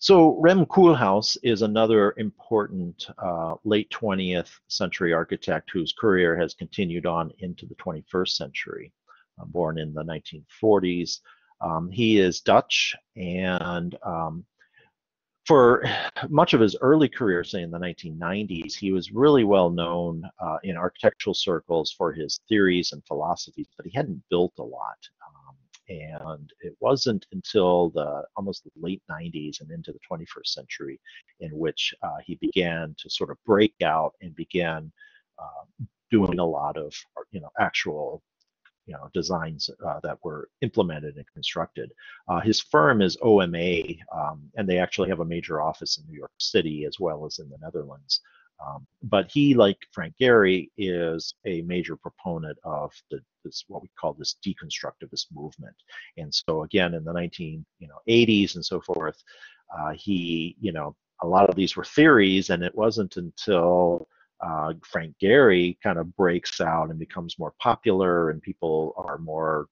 So Rem Koolhaas is another important late 20th century architect whose career has continued on into the 21st century. Born in the 1940s. He is Dutch, and for much of his early career, say in the 1990s, he was really well known in architectural circles for his theories and philosophies, but he hadn't built a lot. And it wasn't until almost the late 90s and into the 21st century in which he began to sort of break out and began doing a lot of actual designs that were implemented and constructed. His firm is OMA, and they actually have a major office in New York City as well as in the Netherlands. But he, like Frank Gehry, is a major proponent of this what we call this deconstructivist movement. And so again, in the 1980s and so forth, a lot of these were theories, and it wasn't until Frank Gehry kind of breaks out and becomes more popular, and people are more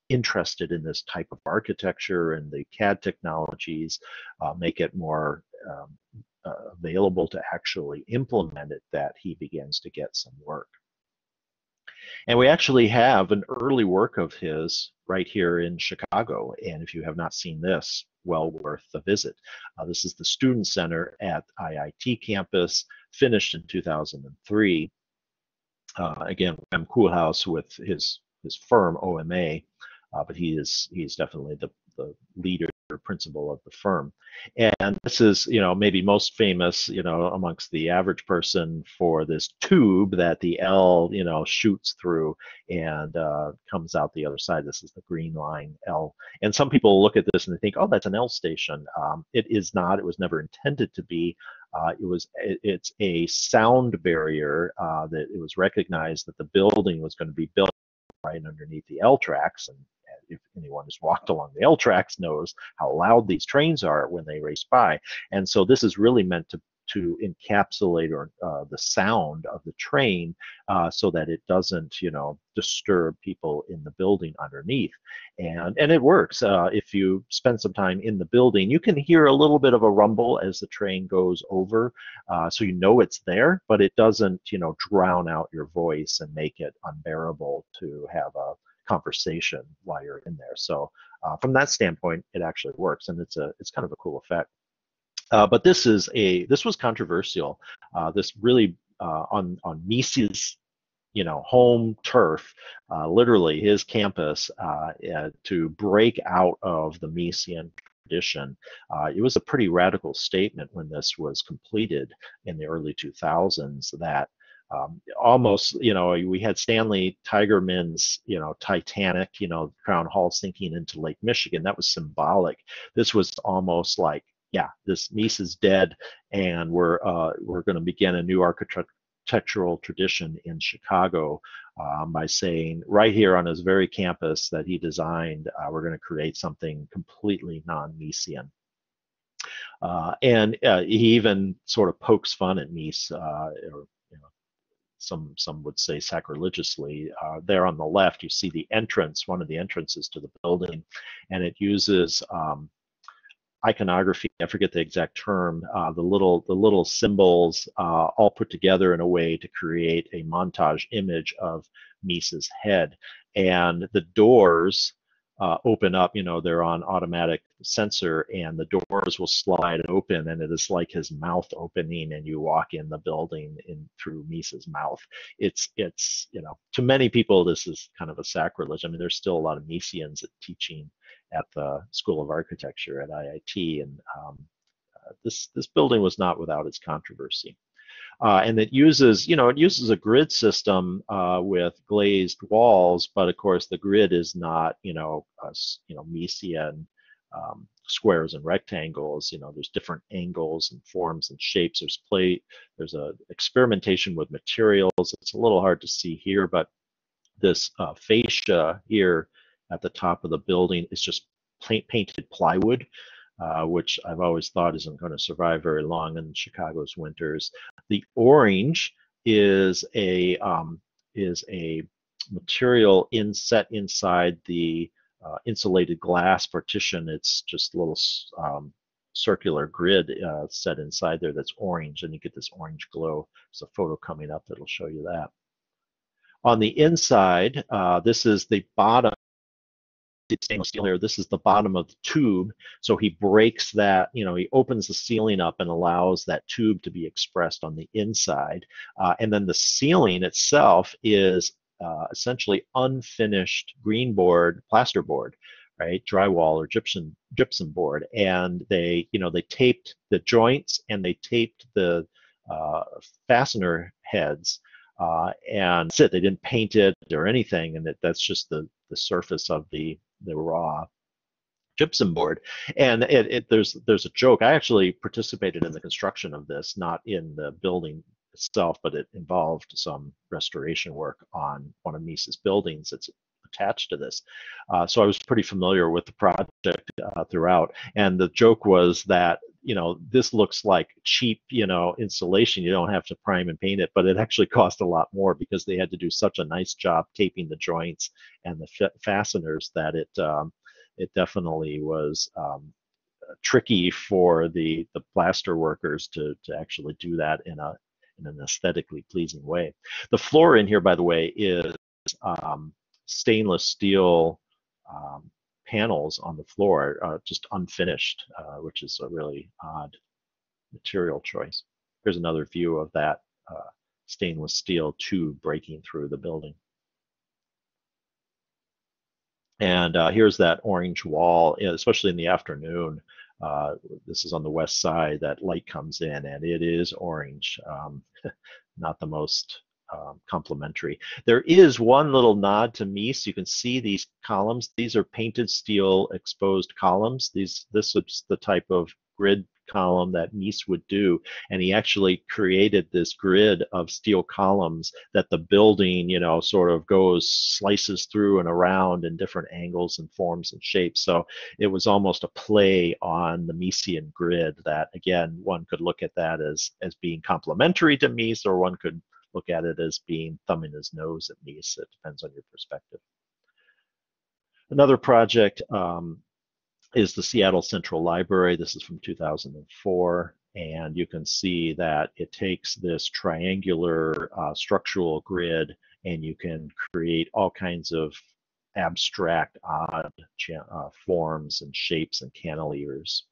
interested in this type of architecture, and the CAD technologies make it more available to actually implement it, that he begins to get some work. And we actually have an early work of his right here in Chicago, and if you have not seen this, well worth a visit. This is the Student Center at IIT campus, finished in 2003. Again, Rem Koolhaas with his firm OMA, but he's definitely the leader or principal of the firm. And this is, maybe most famous, amongst the average person, for this tube that the L, shoots through and comes out the other side. This is the green line L. And some people look at this and they think, oh, that's an L station. It is not. It was never intended to be. It's a sound barrier that it was recognized that the building was going to be built right underneath the L tracks, and if anyone has walked along the L tracks knows how loud these trains are when they race by. And so this is really meant to encapsulate the sound of the train so that it doesn't, disturb people in the building underneath. And it works. If you spend some time in the building, you can hear a little bit of a rumble as the train goes over, so it's there, but it doesn't, drown out your voice and make it unbearable to have a conversation while you're in there. So from that standpoint, it actually works, and it's kind of a cool effect. But this was controversial. This really on Mises' home turf, literally his campus, to break out of the Misesian tradition. It was a pretty radical statement when this was completed in the early 2000s that almost, we had Stanley Tigerman's, Titanic, Crown Hall sinking into Lake Michigan. That was symbolic. This was almost like, yeah, this Mies is dead, and we're going to begin a new architectural tradition in Chicago by saying right here on his very campus that he designed, we're going to create something completely non-Miesian. And he even sort of pokes fun at Mies, or some would say sacrilegiously. There on the left, you see the entrance, one of the entrances to the building, and it uses iconography. I forget the exact term. The little symbols all put together in a way to create a montage image of Mies's head, and the doors open up. They're on automatic sensor, and the doors will slide open, and it is like his mouth opening, and you walk in the building through Mies's mouth. It's to many people this is kind of a sacrilege. I mean, there's still a lot of Miesians teaching at the School of Architecture at IIT, and this building was not without its controversy. And it uses a grid system with glazed walls, but of course the grid is not Miesian squares and rectangles. There's different angles and forms and shapes. There's a experimentation with materials. It's a little hard to see here, but this fascia here at the top of the building is just painted plywood, which I've always thought isn't going to survive very long in Chicago's winters. The orange is a material set inside the insulated glass partition. It's just little circular grid set inside there that's orange, and you get this orange glow. There's a photo coming up that'll show you that. On the inside, this is the bottom stainless steel here. This is the bottom of the tube. So he breaks that, he opens the ceiling up and allows that tube to be expressed on the inside. And then the ceiling itself is essentially unfinished green board, plasterboard, right? Drywall or gypsum board. And they taped the joints and they taped the fastener heads. And that's it. They didn't paint it or anything, and that's just the surface of the raw gypsum board. And there's a joke. I actually participated in the construction of this, not in the building itself, but it involved some restoration work on one of Mises' buildings that's attached to this. So I was pretty familiar with the project throughout. And the joke was that this looks like cheap, installation. You don't have to prime and paint it, but it actually cost a lot more because they had to do such a nice job taping the joints and the fasteners that it definitely was tricky for the plaster workers to actually do that in an aesthetically pleasing way. The floor in here, by the way, is stainless steel panels on the floor, just unfinished, which is a really odd material choice. Here's another view of that stainless steel tube breaking through the building. And here's that orange wall, especially in the afternoon. This is on the west side. That light comes in, and it is orange. Not the most complementary. There is one little nod to Mies. You can see these columns. These are painted steel exposed columns. This is the type of grid column that Mies would do, and he actually created this grid of steel columns that the building, sort of slices through and around in different angles and forms and shapes. So it was almost a play on the Miesian grid that, again, one could look at that as being complementary to Mies, or one could look at it as being thumbing his nose at Mies. It depends on your perspective. Another project is the Seattle Central Library. This is from 2004, and you can see that it takes this triangular structural grid, and you can create all kinds of abstract, odd forms and shapes and cantilevers.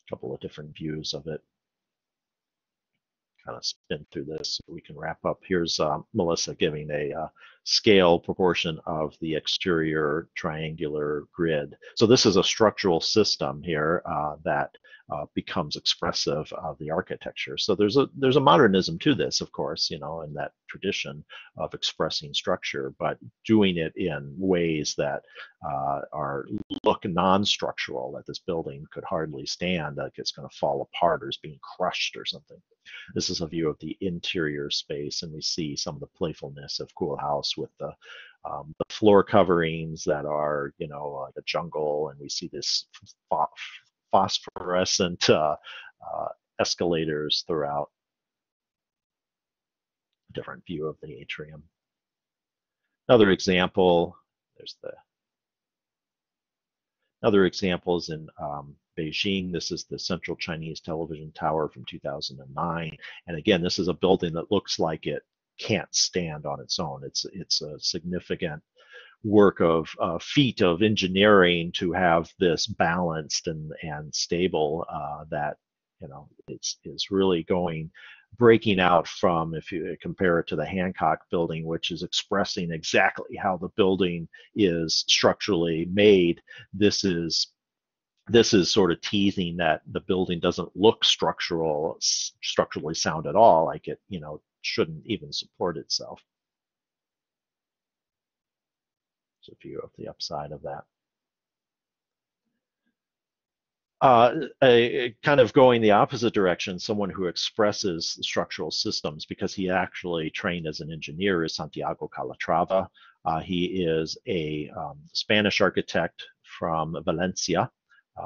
A couple of different views of it. Kind of spin through this so we can wrap up. Here's Melissa giving a scale proportion of the exterior triangular grid. So this is a structural system here that becomes expressive of the architecture. So there's a modernism to this, of course, in that tradition of expressing structure, but doing it in ways that look non-structural, that this building could hardly stand, like it's going to fall apart or is being crushed or something. This is a view of the interior space, and we see some of the playfulness of Cool House with the floor coverings that are, like a jungle, and we see this phosphorescent escalators throughout. A different view of the atrium. Another example, another example is in Beijing. This is the Central Chinese Television Tower from 2009. And again, this is a building that looks like it can't stand on its own. It's a significant work of feat of engineering to have this balanced and stable that it's really breaking out from, if you compare it to the Hancock building, which is expressing exactly how the building is structurally made. This is sort of teasing that the building doesn't look structurally sound at all, like it shouldn't even support itself. It's a view of the upside of that. Kind of going the opposite direction, someone who expresses structural systems, because he actually trained as an engineer, is Santiago Calatrava. He is a Spanish architect from Valencia,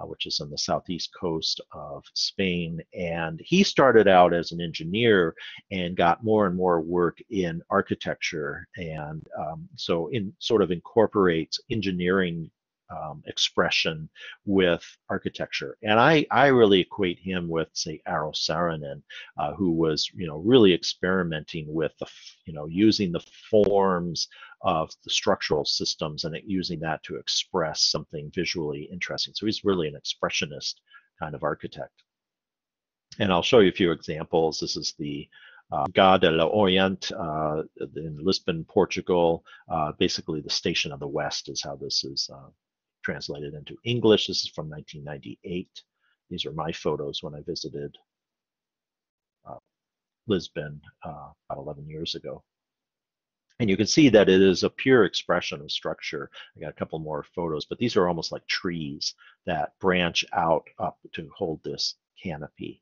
which is on the southeast coast of Spain. And he started out as an engineer and got more and more work in architecture. And so sort of incorporates engineering expression with architecture. And I really equate him with, say, Aro Saarinen, who was, really experimenting with using the forms of the structural systems and using that to express something visually interesting. So he's really an expressionist kind of architect. And I'll show you a few examples. This is the Gare de l'Orient in Lisbon, Portugal. Basically, the Station of the West is how this is translated into English. This is from 1998. These are my photos when I visited Lisbon about 11 years ago. And you can see that it is a pure expression of structure. I got a couple more photos, but these are almost like trees that branch out up to hold this canopy.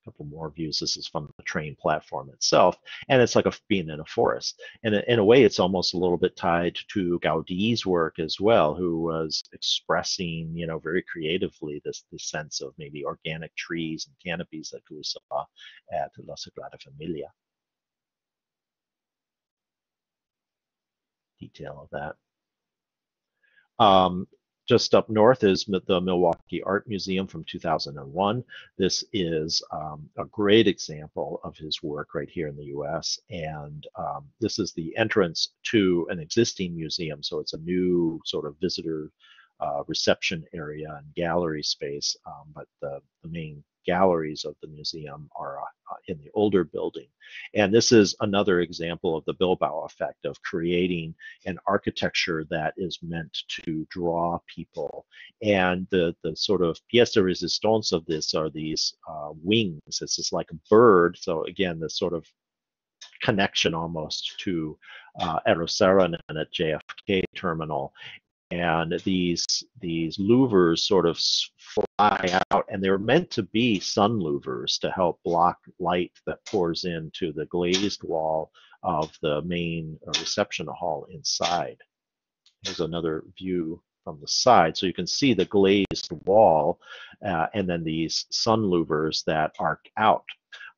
A couple more views. This is from the train platform itself, and it's like being in a forest. And in a way, it's almost a little bit tied to Gaudi's work as well, who was expressing, very creatively this sense of maybe organic trees and canopies that we saw at La Sagrada Familia. Detail of that. Just up north is the Milwaukee Art Museum from 2001. This is a great example of his work right here in the US. And this is the entrance to an existing museum. So it's a new sort of visitor reception area and gallery space. But the main galleries of the museum are in the older building. And this is another example of the Bilbao effect of creating an architecture that is meant to draw people. And the sort of pièce de résistance of this are these wings. It's just like a bird. So again, the sort of connection almost to Eero Saarinen at JFK terminal. And these louvers sort of fly out, and they're meant to be sun louvers to help block light that pours into the glazed wall of the main reception hall inside. Here's another view from the side, so you can see the glazed wall and then these sun louvers that arc out.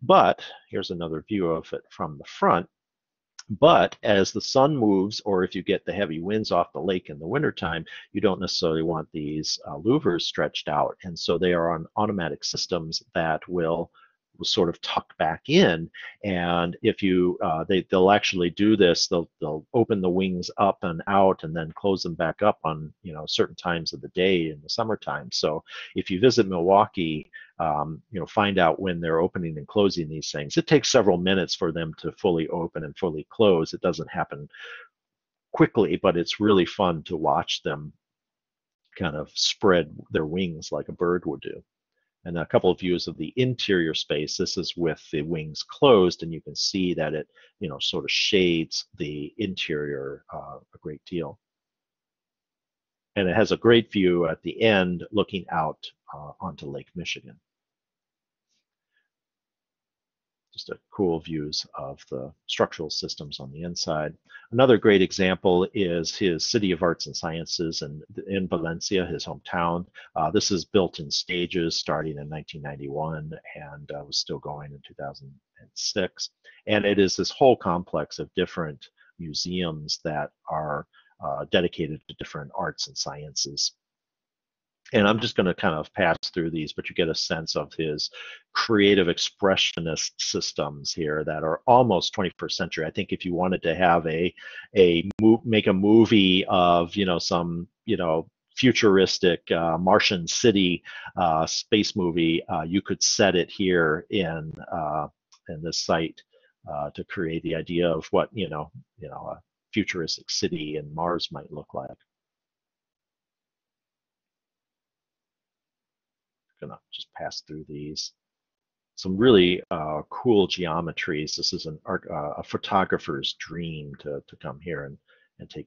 But here's another view of it from the front. But as the sun moves, or if you get the heavy winds off the lake in the wintertime, you don't necessarily want these louvers stretched out. And so they are on automatic systems that will sort of tuck back in. And if you, they'll actually do this, they'll open the wings up and out and then close them back up on, certain times of the day in the summertime. So if you visit Milwaukee, find out when they're opening and closing these things. It takes several minutes for them to fully open and fully close. It doesn't happen quickly, but it's really fun to watch them kind of spread their wings like a bird would do. And a couple of views of the interior space. This is with the wings closed, and you can see that it, sort of shades the interior a great deal. And it has a great view at the end looking out onto Lake Michigan. Just a cool views of the structural systems on the inside. Another great example is his City of Arts and Sciences in Valencia, his hometown. This is built in stages starting in 1991 and was still going in 2006. And it is this whole complex of different museums that are dedicated to different arts and sciences. And I'm just going to kind of pass through these, but you get a sense of his creative expressionist systems here that are almost 21st century. I think if you wanted to have make a movie of some futuristic Martian city space movie, you could set it here in this site to create the idea of what a futuristic city in Mars might look like. Gonna just pass through these. Some really cool geometries. This is a photographer's dream to come here and take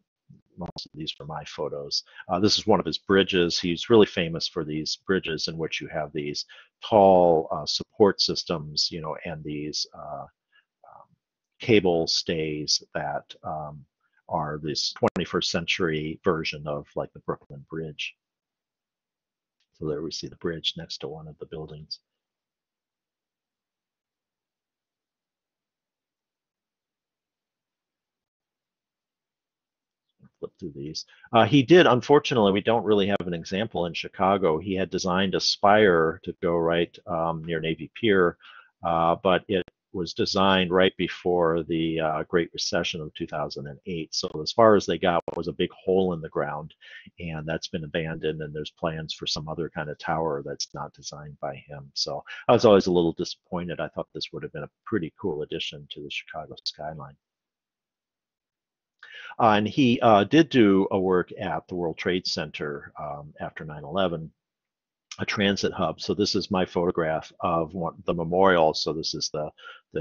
most of these for my photos. This is one of his bridges. He's really famous for these bridges in which you have these tall support systems, and these cable stays that are this 21st century version of like the Brooklyn Bridge. So there we see the bridge next to one of the buildings. Flip look through these. He did, unfortunately, we don't really have an example in Chicago. He had designed a spire to go right near Navy Pier, but it was designed right before the Great Recession of 2008. So as far as they got was a big hole in the ground, and that's been abandoned, and there's plans for some other kind of tower that's not designed by him. So I was always a little disappointed. I thought this would have been a pretty cool addition to the Chicago skyline. And he did do a work at the World Trade Center after 9/11, a transit hub. So this is my photograph of the memorial. So this is the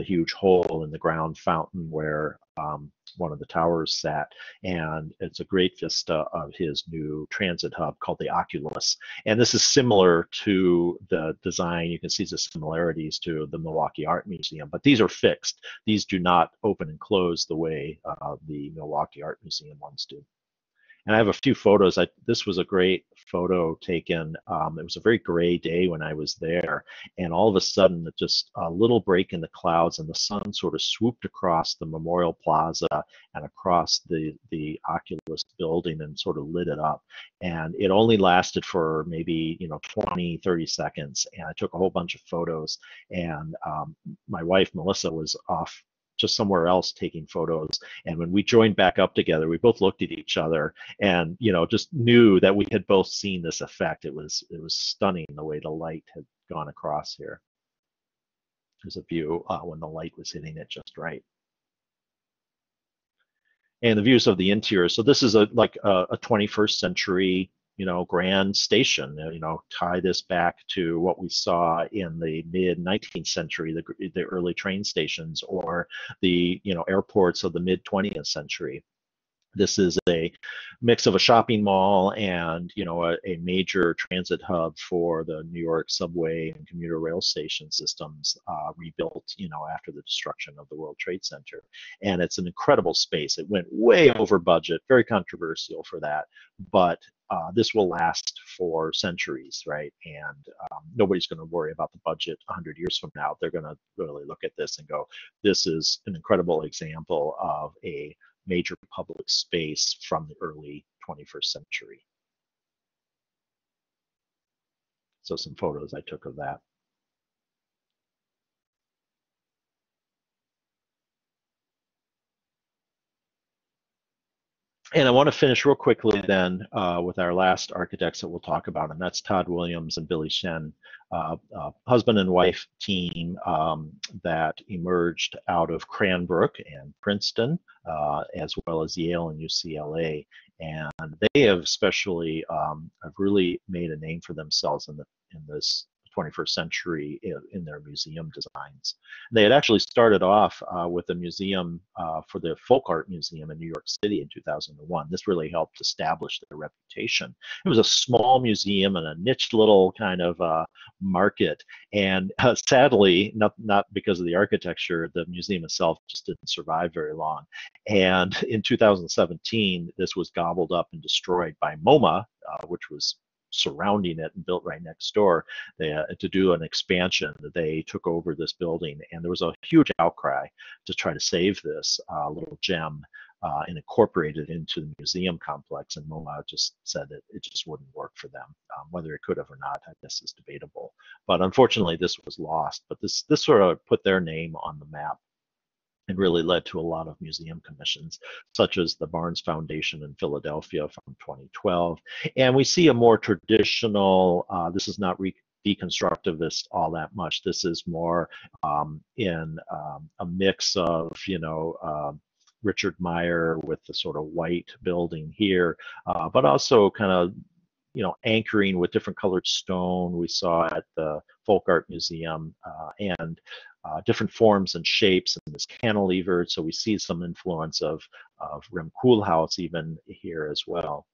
huge hole in the ground fountain where one of the towers sat, and it's a great vista of his new transit hub called the Oculus. And this is similar to the design. You can see the similarities to the Milwaukee Art Museum, but these are fixed. These do not open and close the way the Milwaukee Art Museum ones do. And I have a few photos. This was a great photo taken. It was a very gray day when I was there, and all of a sudden, just a little break in the clouds, and the sun sort of swooped across the Memorial Plaza and across the Oculus building and sort of lit it up. And it only lasted for maybe 20, 30 seconds. And I took a whole bunch of photos. And my wife Melissa was off just somewhere else taking photos. And when we joined back up together, we both looked at each other and just knew that we had both seen this effect. It was stunning the way the light had gone across here. There's a view when the light was hitting it just right. And the views of the interior. So this is like a 21st century grand station. Tie this back to what we saw in the mid 19th century, the early train stations, or the airports of the mid 20th century. This is a mix of a shopping mall and a major transit hub for the New York subway and commuter rail station systems, rebuilt after the destruction of the World Trade Center. And it's an incredible space. It went way over budget, very controversial for that, but this will last for centuries, right? And nobody's going to worry about the budget 100 years from now. They're going to really look at this and go, this is an incredible example of a major public space from the early 21st century. So some photos I took of that. And I want to finish real quickly then with our last architects that we'll talk about, and that's Todd Williams and Billy Shen, husband and wife team that emerged out of Cranbrook and Princeton, as well as Yale and UCLA. And they have especially have really made a name for themselves in this 21st century in their museum designs. They had actually started off with a museum for the Folk Art Museum in New York City in 2001. This really helped establish their reputation. It was a small museum in a niche little kind of market, and sadly, not because of the architecture, the museum itself just didn't survive very long. And in 2017, this was gobbled up and destroyed by MoMA, which was surrounding it and built right next door. To do an expansion, they took over this building, and there was a huge outcry to try to save this little gem and incorporate it into the museum complex. And MoMA just said that it just wouldn't work for them. Whether it could have or not, I guess, is debatable. But unfortunately, this was lost. But this sort of put their name on the map and really led to a lot of museum commissions, such as the Barnes Foundation in Philadelphia from 2012. And we see a more traditional, this is not deconstructivist all that much. This is more in a mix of, Richard Meyer with the sort of white building here, but also kind of anchoring with different colored stone we saw at the Folk Art Museum, and different forms and shapes, and this cantilevered. So we see some influence of Rem Koolhaas even here as well.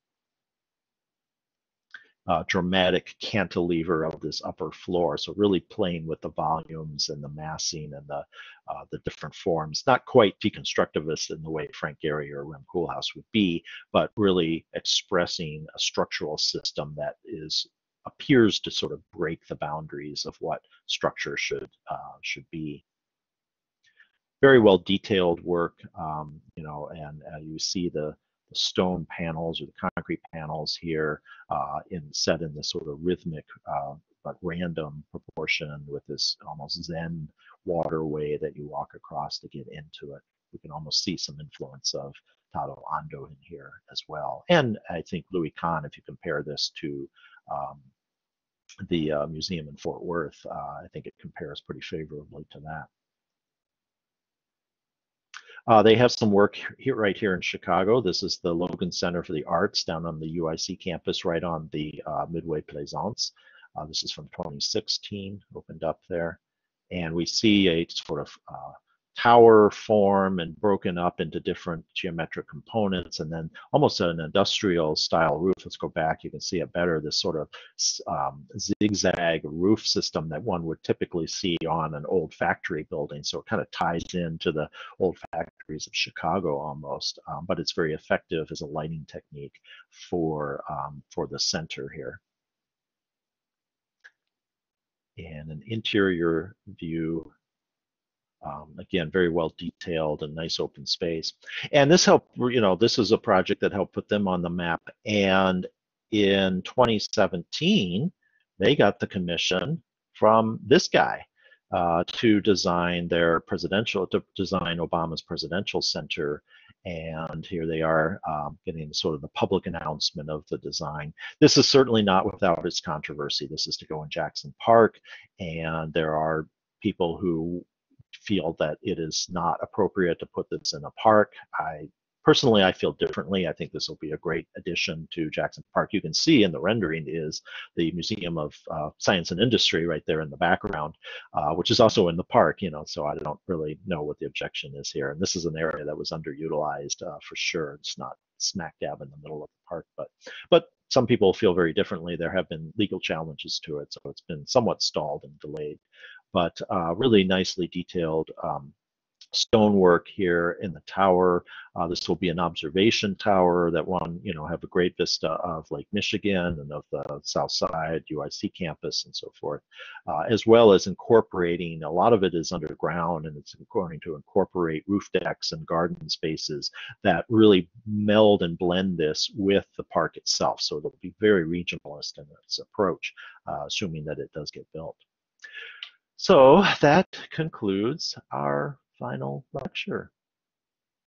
Dramatic cantilever of this upper floor, so really playing with the volumes and the massing and the different forms. Not quite deconstructivist in the way Frank Gehry or Rem Koolhaas would be, but really expressing a structural system that appears to sort of break the boundaries of what structure should be. Very well detailed work, and you see the stone panels or the concrete panels here set in this sort of rhythmic but random proportion with this almost Zen waterway that you walk across to get into it. We can almost see some influence of Tado Ando in here as well. And I think Louis Kahn, if you compare this to the museum in Fort Worth, I think it compares pretty favorably to that. They have some work here, right here in Chicago. This is the Logan Center for the Arts down on the UIC campus, right on the Midway Plaisance. This is from 2016, opened up there. And we see a sort of tower form and broken up into different geometric components, and then almost an industrial style roof. Let's go back, you can see it better, this sort of zigzag roof system that one would typically see on an old factory building. So it kind of ties into the old factories of Chicago almost, but it's very effective as a lighting technique for the center here. And an interior view, again, very well detailed and nice open space. And this helped, this is a project that helped put them on the map. And in 2017, they got the commission from this guy to design Obama's presidential center. And here they are getting sort of the public announcement of the design. This is certainly not without its controversy. This is to go in Jackson Park, and there are people who feel that it is not appropriate to put this in a park. Personally, I feel differently. I think this will be a great addition to Jackson Park. You can see in the rendering is the Museum of Science and Industry right there in the background, which is also in the park, so I don't really know what the objection is here. And this is an area that was underutilized for sure. It's not smack dab in the middle of the park, but some people feel very differently. There have been legal challenges to it, so it's been somewhat stalled and delayed. But really nicely detailed stonework here in the tower. This will be an observation tower that one, have a great vista of Lake Michigan and of the South Side UIC campus and so forth, as well as incorporating, a lot of it is underground, and it's going to incorporate roof decks and garden spaces that really meld and blend this with the park itself. So it'll be very regionalist in its approach, assuming that it does get built. So that concludes our final lecture.